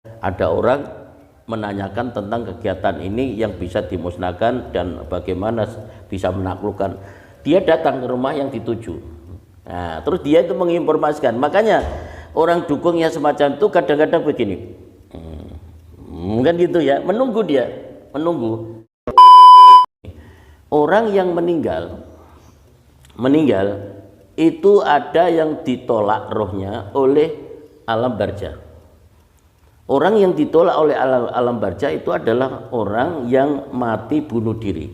Ada orang menanyakan tentang kegiatan ini yang bisa dimusnahkan dan bagaimana bisa menaklukkan. Dia datang ke rumah yang dituju. Nah, terus dia itu menginformasikan. Makanya orang dukungnya semacam itu kadang-kadang begini. Mungkin gitu ya, menunggu dia, menunggu. Orang yang meninggal itu ada yang ditolak rohnya oleh alam barza. Orang yang ditolak oleh alam barza itu adalah orang yang mati bunuh diri.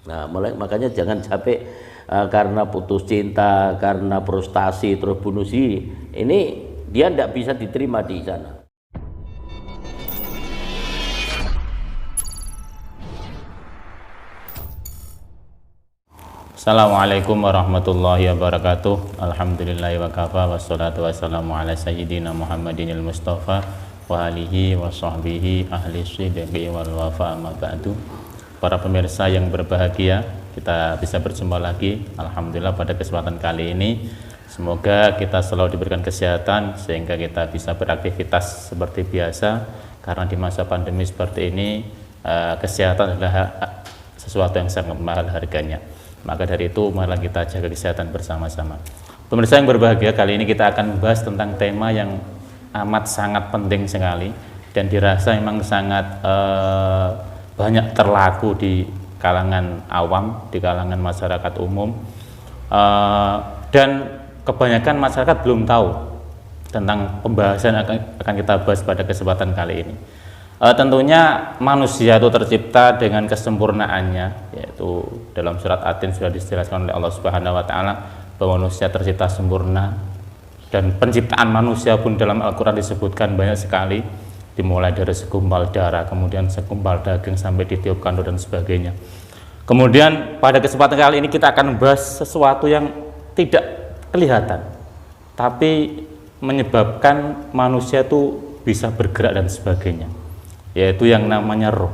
Nah, makanya jangan sampai karena putus cinta, karena frustasi terus bunuh diri. Ini dia tidak bisa diterima di sana. Assalamualaikum warahmatullahi wabarakatuh. Alhamdulillahi wa kafa wassalatu wassalamu ala sayyidina Muhammadinil Mustafa wa alihi wa sahbihi ahli sidqi wal wafa amma ba'du. Para pemirsa yang berbahagia, kita bisa berjumpa lagi alhamdulillah pada kesempatan kali ini. Semoga kita selalu diberikan kesehatan sehingga kita bisa beraktivitas seperti biasa, karena di masa pandemi seperti ini kesehatan adalah sesuatu yang sangat mahal harganya. Maka dari itu marilah kita jaga kesehatan bersama-sama. Pemirsa yang berbahagia, kali ini kita akan membahas tentang tema yang amat sangat penting sekali dan dirasa memang sangat banyak terlaku di kalangan awam, di kalangan masyarakat umum, dan kebanyakan masyarakat belum tahu tentang pembahasan yang akan kita bahas pada kesempatan kali ini. Tentunya manusia itu tercipta dengan kesempurnaannya, yaitu dalam surat At-Tin sudah dijelaskan oleh Allah Subhanahu wa taala bahwa manusia tercipta sempurna, dan penciptaan manusia pun dalam Al-Qur'an disebutkan banyak sekali, dimulai dari segumpal darah, kemudian segumpal daging sampai ditiup kandung dan sebagainya. Kemudian pada kesempatan kali ini kita akan membahas sesuatu yang tidak kelihatan tapi menyebabkan manusia itu bisa bergerak dan sebagainya, yaitu yang namanya roh.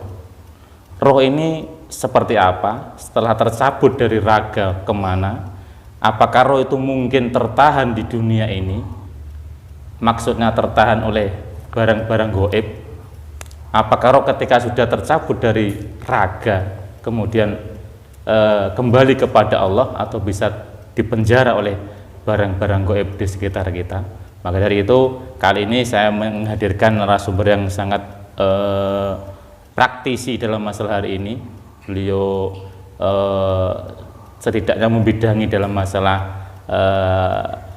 Roh ini seperti apa? Setelah tercabut dari raga kemana? Apakah roh itu mungkin tertahan di dunia ini? Maksudnya tertahan oleh barang-barang goib? Apakah roh ketika sudah tercabut dari raga kemudian kembali kepada Allah, atau bisa dipenjara oleh barang-barang goib di sekitar kita? Maka dari itu kali ini saya menghadirkan narasumber yang sangat praktisi dalam masalah hari ini. Beliau setidaknya membidangi dalam masalah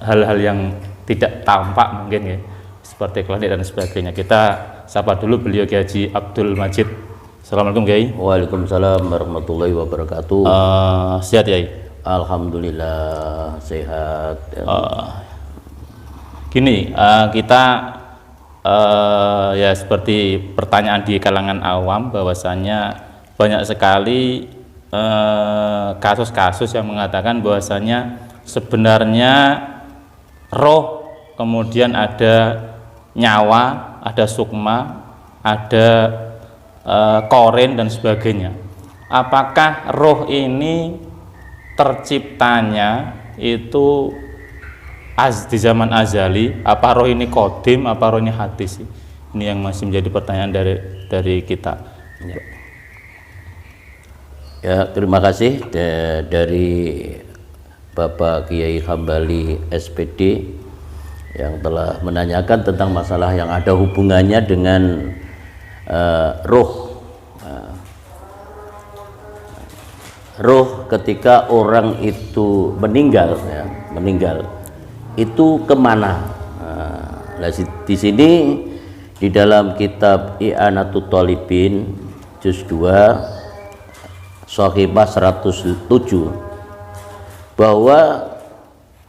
hal-hal yang tidak tampak mungkin ya, seperti klinik dan sebagainya. Kita sapa dulu beliau Kiai Haji Abdul Majid. Assalamualaikum Kiai. Waalaikumsalam warahmatullahi wabarakatuh. Sehat Kiai? Alhamdulillah sehat. Gini, kita ya seperti pertanyaan di kalangan awam, bahwasanya banyak sekali kasus-kasus yang mengatakan bahwasanya sebenarnya roh, kemudian ada nyawa, ada sukma, ada korin dan sebagainya. Apakah roh ini terciptanya itu di zaman azali? Apa roh ini kodim, apa roh ini hadis? Ini yang masih menjadi pertanyaan dari kita. Ya, terima kasih dari Bapak Kiai Hambali SPD yang telah menanyakan tentang masalah yang ada hubungannya dengan roh. Roh ketika orang itu meninggal, ya, itu kemana? Nah, di sini di dalam kitab I'anatut Thalibin juz 2 Shahifah 107 bahwa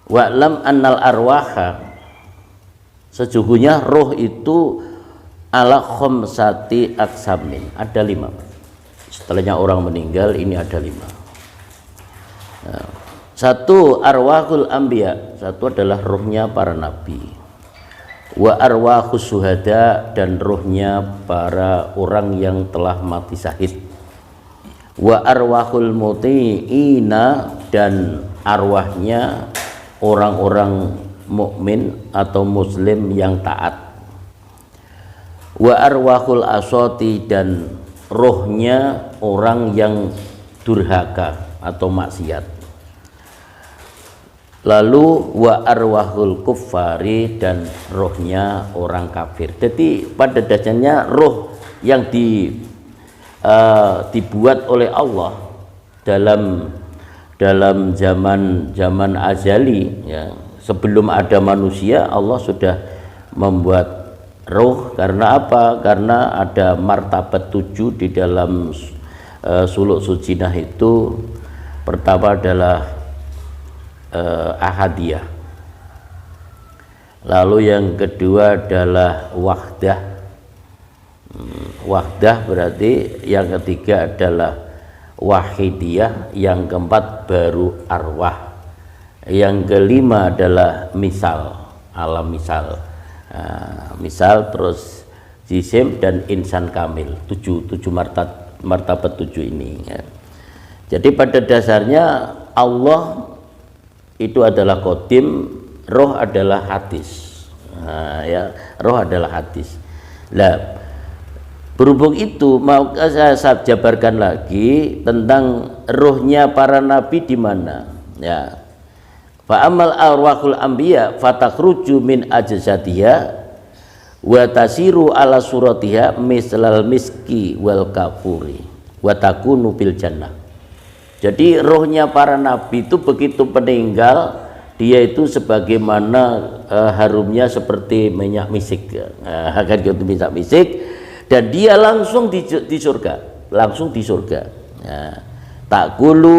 wa'lam annal arwaha, sesungguhnya roh itu ala khamsati aksamin, ada 5. Setelahnya orang meninggal ini ada 5. Nah, 1 arwahul anbiya, 1 adalah rohnya para nabi. Wa arwahus syuhada, dan rohnya para orang yang telah mati syahid. Wa arwahul muti'ina, dan arwahnya orang-orang mukmin atau muslim yang taat. wa arwahul asoti, dan rohnya orang yang durhaka atau maksiat. Lalu wa arwahul kuffari, dan rohnya orang kafir. Jadi pada dasarnya roh yang dibuat oleh Allah dalam zaman azali, ya, sebelum ada manusia Allah sudah membuat roh. Karena apa? Karena ada martabat 7 di dalam suluk sujinah itu. Pertama adalah ahadiyah, lalu yang kedua adalah wahdah. Wahdah berarti, yang ketiga adalah wahidiyah, yang keempat baru arwah, yang kelima adalah misal, alam misal. Misal, terus jisim dan insan kamil. tujuh martabat 7 ini, ya. Jadi pada dasarnya Allah itu adalah qadim, roh adalah hadis. Ya, roh adalah hadis. Nah, berhubung itu mau saya jabarkan lagi tentang rohnya para nabi di mana, ya. Fa amal arwahul anbiya fatakhruju min ajsadiha wa tasiru ala suratiha mislal miski wal kafuri wa takunu bil jannah. Jadi rohnya para nabi itu begitu meninggal, dia itu sebagaimana harumnya seperti minyak misik, kan gitu, minyak misik, dan dia langsung di surga, langsung di surga. Takulu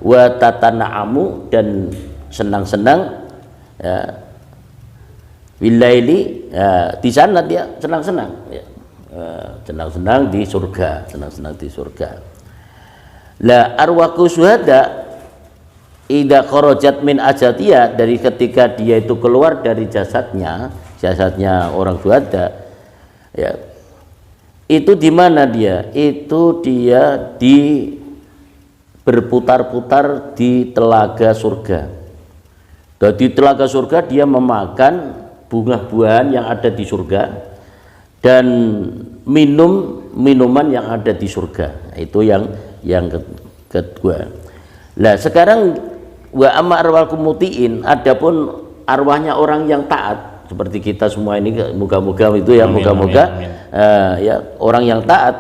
wa tatana'amu, dan senang-senang, ya. Bilaili, di sana dia senang-senang, ya. Senang-senang di surga, senang-senang di surga. La arwaku syuhada idza kharajat min ajatiyah, dari ketika dia itu keluar dari jasadnya orang syuhada, ya. Itu di mana dia? Itu dia berputar-putar di telaga surga. Dan di telaga surga dia memakan bunga-buahan yang ada di surga dan minum minuman yang ada di surga. Itu yang kedua. Nah, sekarang wa amma arwal kumutiin, adapun arwahnya orang yang taat seperti kita semua ini, moga-moga itu ya, moga-moga ya, orang yang taat,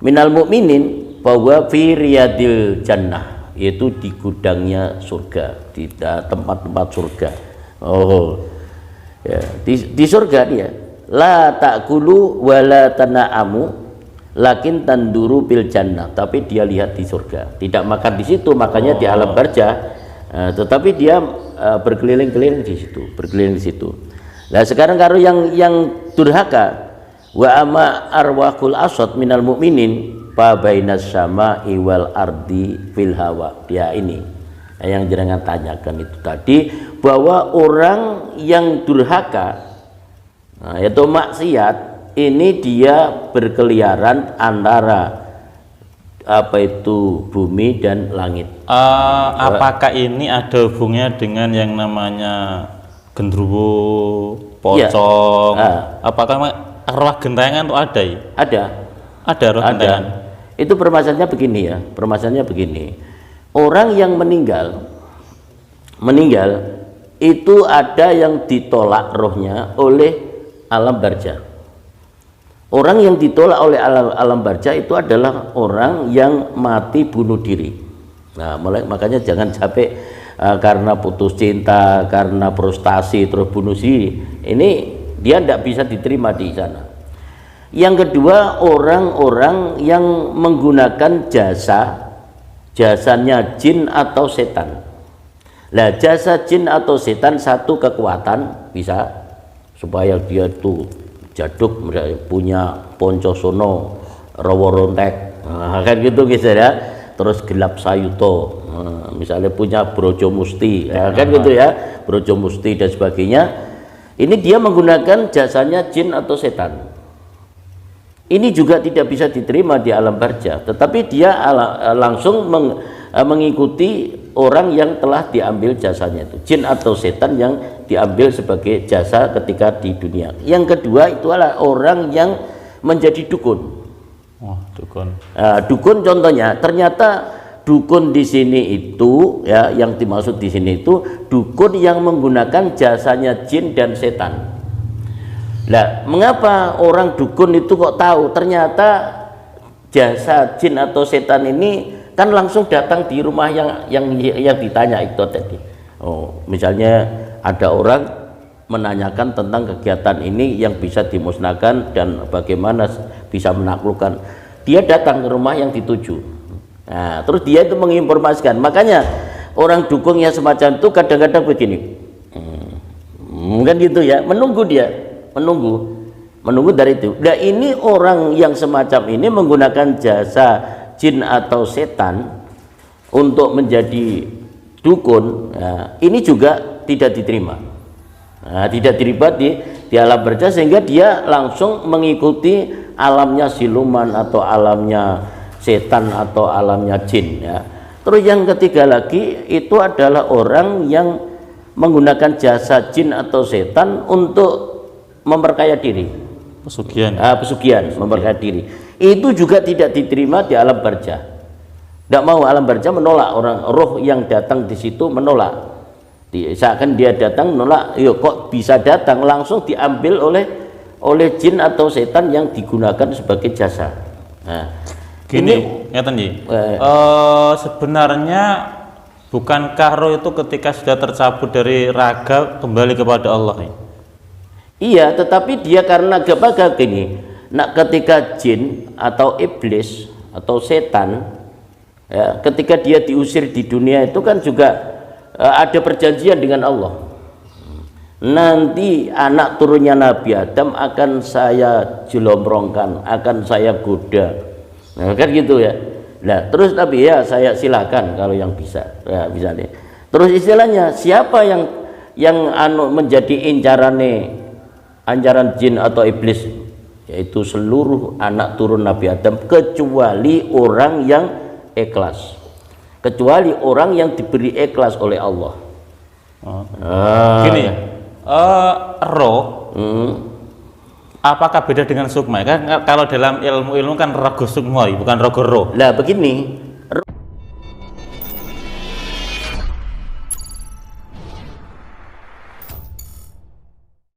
minal mukminin bahwa fi riyadil jannah, yaitu di gudangnya surga, di tempat-tempat surga. Oh ya, di surga dia la ta'kulu wa la tana'amu lakin tanduru bil jannah, tapi dia lihat di surga, tidak makan di situ, makanya di alam barzah, tetapi dia berkeliling-keliling di situ, berkeliling di situ. Nah, sekarang kalau yang durhaka, wa ama arwahul asad minal mu'minin fa bainas sama'i wal ardi fil hawa. Ya, ini yang jenengan tanyakan itu tadi, bahwa orang yang durhaka, yaitu maksiat, ini dia berkeliaran antara apa itu bumi dan langit. Apakah ini ada hubungannya dengan yang namanya gendruwo, pocong? Ya. Apakah arwah gentengan itu ada? Ada arwah gentengan. Itu permasalahannya begini, ya. Permasalahannya begini. Orang yang meninggal itu ada yang ditolak rohnya oleh alam barzah. Orang yang ditolak oleh alam barzah itu adalah orang yang mati bunuh diri. Nah, makanya jangan capek karena putus cinta, karena frustasi terus bunuh diri. Ini dia tidak bisa diterima di sana. Yang kedua, orang-orang yang menggunakan jasanya jin atau setan. Nah, jasa jin atau setan satu kekuatan bisa supaya dia tuh jaduk, punya poncosono, rawa rontek, kan gitu ya. Terus gelap sayuto, misalnya punya brojo musti, kan gitu ya, brojo musti dan sebagainya. Ini dia menggunakan jasanya jin atau setan. Ini juga tidak bisa diterima di alam barzah, tetapi dia langsung mengikuti orang yang telah diambil jasanya itu, jin atau setan yang diambil sebagai jasa ketika di dunia. Yang kedua itu adalah orang yang menjadi dukun. Oh, dukun. Dukun contohnya, ternyata dukun di sini itu ya, yang dimaksud di sini itu dukun yang menggunakan jasanya jin dan setan. Nah, mengapa orang dukun itu kok tahu ternyata jasa jin atau setan ini kan langsung datang di rumah yang ditanya itu tadi. Oh, misalnya ada orang menanyakan tentang kegiatan ini yang bisa dimusnahkan dan bagaimana bisa menaklukkan. Dia datang ke rumah yang dituju. Nah, terus dia itu menginformasikan. Makanya orang dukung yang semacam itu kadang-kadang begini. Kan gitu ya, menunggu dia, menunggu dari itu. Nah, ini orang yang semacam ini menggunakan jasa jin atau setan untuk menjadi dukun. Nah, ini juga tidak diterima. Nah, tidak diterima di alam barza, sehingga dia langsung mengikuti alamnya siluman atau alamnya setan atau alamnya jin ya. Terus yang ketiga lagi itu adalah orang yang menggunakan jasa jin atau setan untuk memperkaya diri, pesugihan, memperkaya diri. Itu juga tidak diterima di alam barza. Tidak mau, alam barza menolak, orang roh yang datang di situ menolak. Seakan dia datang menolak, yuk kok bisa datang, langsung diambil oleh jin atau setan yang digunakan sebagai jasa. Nah, gini, ngeten Ji. Sebenarnya bukankah roh itu ketika sudah tercabut dari raga kembali kepada Allah? Iya, tetapi dia karena kebaga gini. Nah, ketika jin atau iblis atau setan ya, ketika dia diusir di dunia itu kan juga ada perjanjian dengan Allah. Nanti anak turunnya Nabi Adam akan saya jelomrongkan, akan saya goda. Nah, kan gitu ya. Nah, terus Nabi ya saya silakan kalau yang bisa. Ya, bisa nih. Terus istilahnya siapa yang menjadi ancaran jin atau iblis, yaitu seluruh anak turun Nabi Adam kecuali orang yang ikhlas. Kecuali orang yang diberi ikhlas oleh Allah. Gini, roh apakah beda dengan sukma? Kan kalau dalam ilmu kan rogo sukma bukan rogo roh. Lah begini,